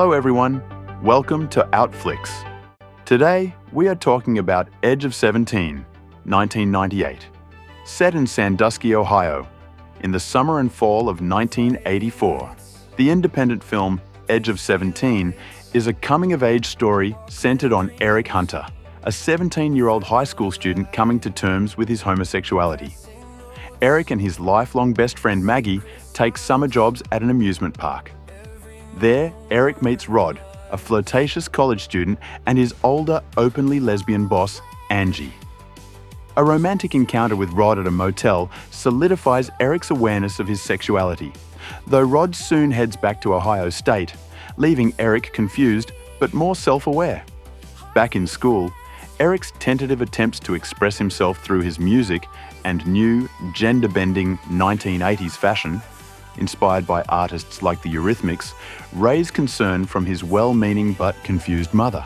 Hello everyone, welcome to Outflix. Today we are talking about Edge of 17, 1998. Set in Sandusky, Ohio, in the summer and fall of 1984. The independent film Edge of 17 is a coming-of-age story centered on Eric Hunter, a 17-year-old high school student coming to terms with his homosexuality. Eric and his lifelong best friend Maggie take summer jobs at an amusement park. There, Eric meets Rod, a flirtatious college student, and his older, openly lesbian boss, Angie. A romantic encounter with Rod at a motel solidifies Eric's awareness of his sexuality, though Rod soon heads back to Ohio State, leaving Eric confused but more self-aware. Back in school, Eric's tentative attempts to express himself through his music and new, gender-bending 1980s fashion, inspired by artists like the Eurythmics, raise concern from his well-meaning but confused mother.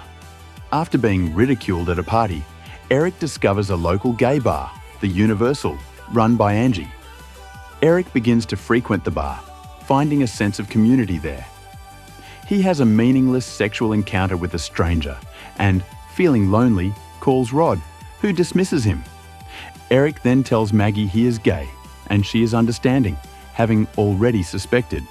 After being ridiculed at a party, Eric discovers a local gay bar, the Universal, run by Angie. Eric begins to frequent the bar, finding a sense of community there. He has a meaningless sexual encounter with a stranger and, feeling lonely, calls Rod, who dismisses him. Eric then tells Maggie he is gay, and she is understanding, having already suspected.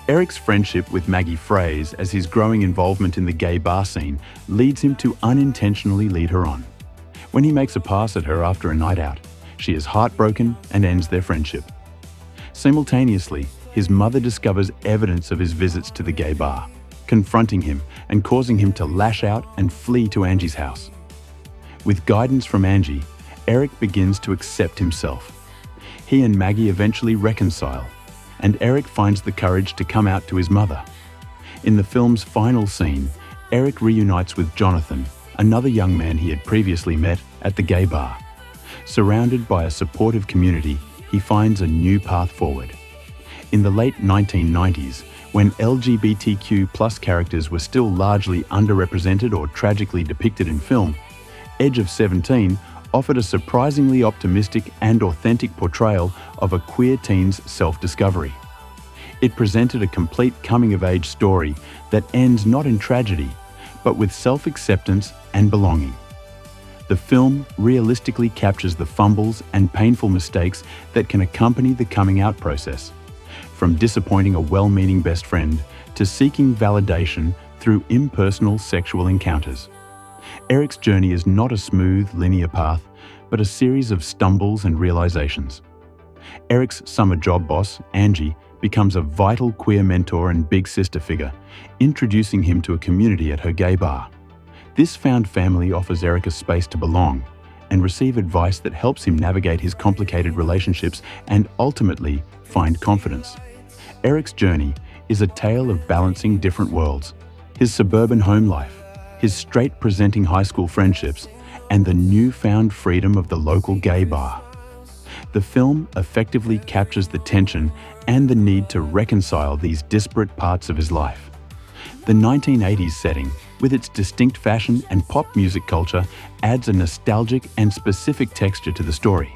Eric's friendship with Maggie frays as his growing involvement in the gay bar scene leads him to unintentionally lead her on. When he makes a pass at her after a night out, she is heartbroken and ends their friendship. Simultaneously, his mother discovers evidence of his visits to the gay bar, confronting him and causing him to lash out and flee to Angie's house. With guidance from Angie, Eric begins to accept himself. He and Maggie eventually reconcile, and Eric finds the courage to come out to his mother. In the film's final scene, Eric reunites with Jonathan, another young man he had previously met at the gay bar. Surrounded by a supportive community, he finds a new path forward. In the late 1990s, when LGBTQ+ characters were still largely underrepresented or tragically depicted in film, Edge of 17 offered a surprisingly optimistic and authentic portrayal of a queer teen's self-discovery. It presented a complete coming-of-age story that ends not in tragedy, but with self-acceptance and belonging. The film realistically captures the fumbles and painful mistakes that can accompany the coming-out process, from disappointing a well-meaning best friend to seeking validation through impersonal sexual encounters. Eric's journey is not a smooth, linear path, but a series of stumbles and realizations. Eric's summer job boss, Angie, becomes a vital queer mentor and big sister figure, introducing him to a community at her gay bar. This found family offers Eric a space to belong and receive advice that helps him navigate his complicated relationships and ultimately find confidence. Eric's journey is a tale of balancing different worlds: his suburban home life, his straight-presenting high school friendships, and the newfound freedom of the local gay bar. The film effectively captures the tension and the need to reconcile these disparate parts of his life. The 1980s setting, with its distinct fashion and pop music culture, adds a nostalgic and specific texture to the story.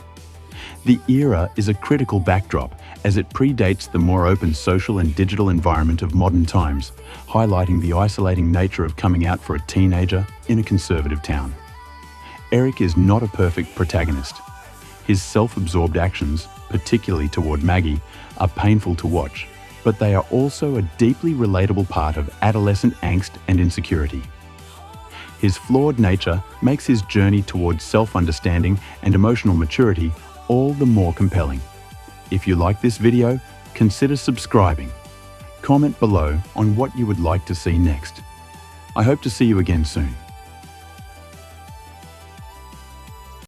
The era is a critical backdrop as it predates the more open social and digital environment of modern times, highlighting the isolating nature of coming out for a teenager in a conservative town. Eric is not a perfect protagonist. His self-absorbed actions, particularly toward Maggie, are painful to watch, but they are also a deeply relatable part of adolescent angst and insecurity. His flawed nature makes his journey towards self-understanding and emotional maturity all the more compelling. If you like this video, consider subscribing. Comment below on what you would like to see next. I hope to see you again soon.